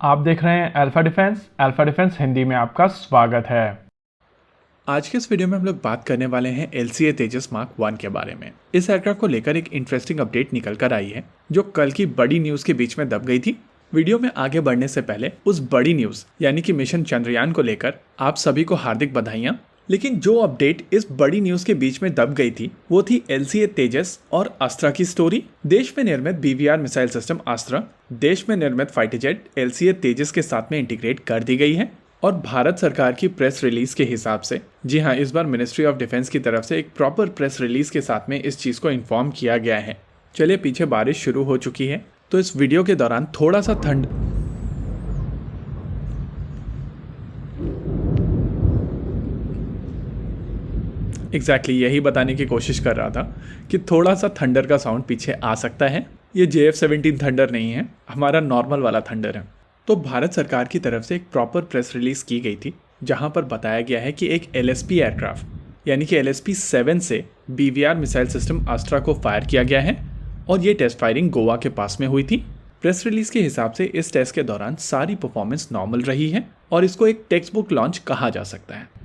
आप देख रहे हैं अल्फा डिफेंस हिंदी में आपका स्वागत है। आज के इस वीडियो में हम लोग बात करने वाले हैं LCA तेजस मार्क 1 के बारे में। इस एयरक्राफ्ट को लेकर एक इंटरेस्टिंग अपडेट निकल कर आई है जो कल की बड़ी न्यूज के बीच में दब गई थी। वीडियो में आगे बढ़ने से पहले उस बड़ी न्यूज यानी कि मिशन चंद्रयान को लेकर आप सभी को हार्दिक बधाइयां। लेकिन जो अपडेट इस बड़ी न्यूज के बीच में दब गई थी वो थी LCA तेजस और अस्त्रा की स्टोरी। देश में निर्मित BVR मिसाइल सिस्टम अस्त्रा देश में निर्मित फाइटर जेट LCA तेजस के साथ में इंटीग्रेट कर दी गई है। और भारत सरकार की प्रेस रिलीज के हिसाब से, जी हाँ, इस बार मिनिस्ट्री ऑफ डिफेंस की तरफ से एक प्रॉपर प्रेस रिलीज के साथ में इस चीज़ को इन्फॉर्म किया गया है। चलिए, पीछे बारिश शुरू हो चुकी है तो इस वीडियो के दौरान थोड़ा सा ठंड यही बताने की कोशिश कर रहा था कि थोड़ा सा थंडर का साउंड पीछे आ सकता है। ये JF-17 थंडर नहीं है, हमारा नॉर्मल वाला थंडर है। तो भारत सरकार की तरफ से एक प्रॉपर प्रेस रिलीज की गई थी जहां पर बताया गया है कि एक LSP एयरक्राफ्ट यानी कि LSP-7 से BVR मिसाइल सिस्टम अस्त्रा को फायर किया गया है और ये टेस्ट फायरिंग गोवा के पास में हुई थी। प्रेस रिलीज के हिसाब से इस टेस्ट के दौरान सारी परफॉर्मेंस नॉर्मल रही है और इसको एक टेक्स्ट बुक लॉन्च कहा जा सकता है।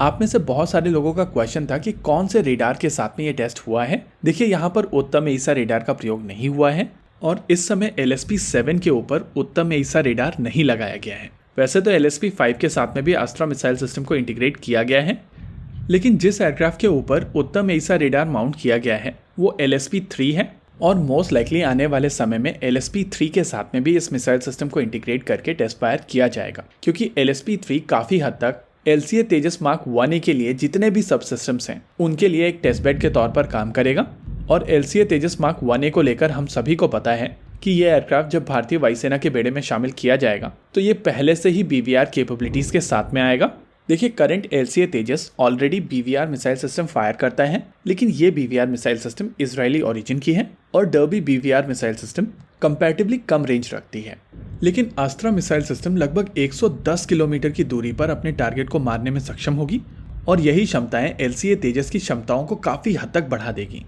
आप में से बहुत सारे लोगों का क्वेश्चन था कि कौन से रेडार के साथ में ये टेस्ट हुआ है। देखिए, यहाँ पर उत्तम एइसा रेडार का प्रयोग नहीं हुआ है और इस समय LSP-7 के ऊपर उत्तम एइसा रेडार नहीं लगाया गया है। वैसे तो LSP-5 के साथ में भी अस्त्रा मिसाइल सिस्टम को इंटीग्रेट किया गया है, लेकिन जिस एयरक्राफ्ट के ऊपर उत्तम एइसा रेडार माउंट किया गया है वो LSP-3 है और मोस्ट लाइकली आने वाले समय में LSP-3 के साथ में भी इस मिसाइल सिस्टम को इंटीग्रेट करके टेस्ट फायर किया जाएगा, क्योंकि LSP-3 काफ़ी हद तक LCA तेजस मार्क 1A के लिए जितने भी सब सिस्टम्स हैं उनके लिए एक टेस्ट बेड के तौर पर काम करेगा। और LCA तेजस मार्क 1A को लेकर हम सभी को पता है कि ये एयरक्राफ्ट जब भारतीय वायुसेना के बेड़े में शामिल किया जाएगा तो ये पहले से ही BVR कैपेबिलिटीज के साथ में आएगा। देखिए, current LCA Tejas already BVR missile system fire करता है, लेकिन ये BVR missile system Israeli origin की है और Derby BVR missile system comparatively कम रेंज रखती है। लेकिन अस्त्रा मिसाइल सिस्टम लगभग 110 किलोमीटर की दूरी पर अपने टारगेट को मारने में सक्षम होगी और यही क्षमताएं LCA तेजस की क्षमताओं को काफ़ी हद तक बढ़ा देगी।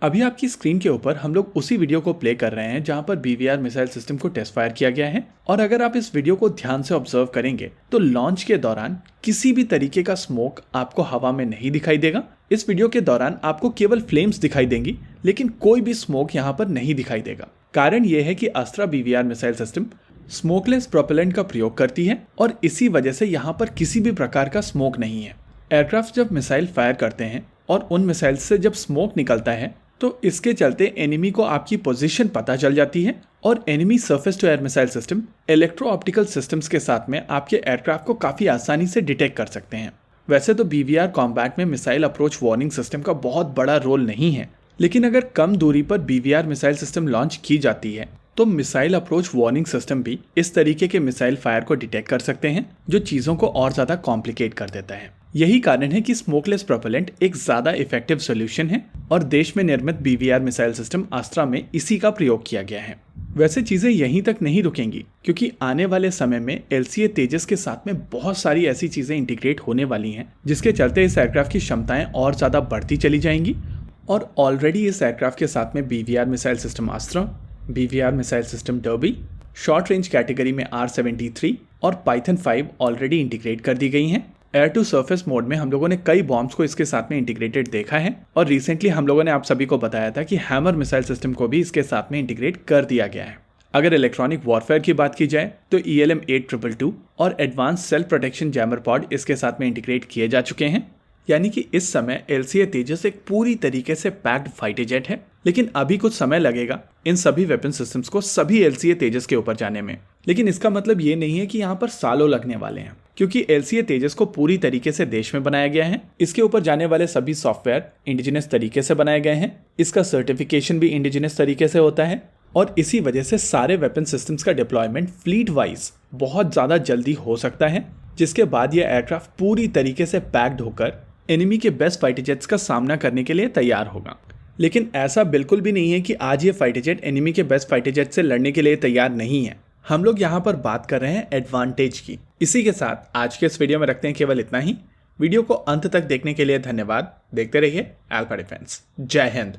अभी आपकी स्क्रीन के ऊपर हम लोग उसी वीडियो को प्ले कर रहे हैं जहां पर BVR मिसाइल सिस्टम को टेस्ट फायर किया गया है और अगर आप इस वीडियो को ध्यान से ऑब्जर्व करेंगे तो लॉन्च के दौरान किसी भी तरीके का स्मोक आपको हवा में नहीं दिखाई देगा। इस वीडियो के दौरान आपको केवल फ्लेम्स दिखाई देंगी, लेकिन कोई भी स्मोक यहाँ पर नहीं दिखाई देगा। कारण यह है कि अस्त्रा BVR missile system smokeless propellant का प्रयोग करती है और इसी वजह से यहाँ पर किसी भी प्रकार का स्मोक नहीं है। एयरक्राफ्ट जब मिसाइल फायर करते हैं और उन मिसाइल से जब स्मोक निकलता है तो इसके चलते एनिमी को आपकी पोजीशन पता चल जाती है और enemy surface to air missile system electro optical systems के साथ में आपके एयरक्राफ्ट को काफ़ी आसानी से डिटेक्ट कर सकते हैं। वैसे तो BVR कॉम्बैट में मिसाइल अप्रोच वार्निंग सिस्टम का बहुत बड़ा रोल नहीं है, लेकिन अगर कम दूरी पर BVR मिसाइल सिस्टम लॉन्च की जाती है तो मिसाइल अप्रोच वार्निंग सिस्टम भी इस तरीके के मिसाइल फायर को डिटेक्ट कर सकते हैं, जो चीज़ों को और ज़्यादा कॉम्प्लिकेट कर देता है। यही कारण है कि स्मोकलेस प्रोपेलेंट एक ज़्यादा इफेक्टिव सोल्यूशन है और देश में निर्मित BVR मिसाइल सिस्टम अस्त्रा में इसी का प्रयोग किया गया है। वैसे चीज़ें यहीं तक नहीं रुकेंगी, क्योंकि आने वाले समय में LCA तेजस के साथ में बहुत सारी ऐसी चीज़ें इंटीग्रेट होने वाली हैं जिसके चलते इस एयरक्राफ्ट की क्षमताएं और ज़्यादा बढ़ती चली जाएंगी। और ऑलरेडी इस एयरक्राफ्ट के साथ में BVR missile system अस्त्रा, BVR missile system derby, short range category में R-73 और पाइथन 5 ऑलरेडी इंटीग्रेट कर दी गई हैं। एयर टू सरफेस मोड में हम लोगों ने कई बॉम्ब्स को इसके साथ में इंटीग्रेटेड देखा है और रिसेंटली हम लोगों ने आप सभी को बताया था कि हैमर मिसाइल सिस्टम को भी इसके साथ में इंटीग्रेट कर दिया गया है। अगर इलेक्ट्रॉनिक वॉरफेयर की बात की जाए तो ELM-822 और advance self protection jammer pod इसके साथ में इंटीग्रेट किए जा चुके हैं। यानी कि इस समय LCA तेजस एक पूरी तरीके से पैक्ड फाइटर जेट है, लेकिन अभी कुछ समय लगेगा इन सभी वेपन सिस्टम्स को सभी LCA तेजस के ऊपर जाने में। लेकिन इसका मतलब ये नहीं है कि यहाँ पर सालों लगने वाले हैं, क्योंकि LCA तेजस को पूरी तरीके से देश में बनाया गया है। इसके ऊपर जाने वाले सभी सॉफ्टवेयर इंडिजिनस तरीके से बनाए गए हैं, इसका सर्टिफिकेशन भी इंडिजिनस तरीके से होता है और इसी वजह से सारे वेपन सिस्टम्स का डिप्लॉयमेंट फ्लीट वाइज बहुत ज़्यादा जल्दी हो सकता है, जिसके बाद यह एयरक्राफ्ट पूरी तरीके से पैक्ड होकर एनिमी के बेस्ट फाइटर जेट्स का सामना करने के लिए तैयार होगा। लेकिन ऐसा बिल्कुल भी नहीं है कि आज ये फाइटर जेट एनिमी के बेस्ट फाइटर जेट से लड़ने के लिए तैयार नहीं है। हम लोग यहाँ पर बात कर रहे हैं एडवांटेज की। इसी के साथ आज के इस वीडियो में रखते हैं केवल इतना ही। वीडियो को अंत तक देखने के लिए धन्यवाद। देखते रहिए अल्फा डिफेंस। जय हिंद।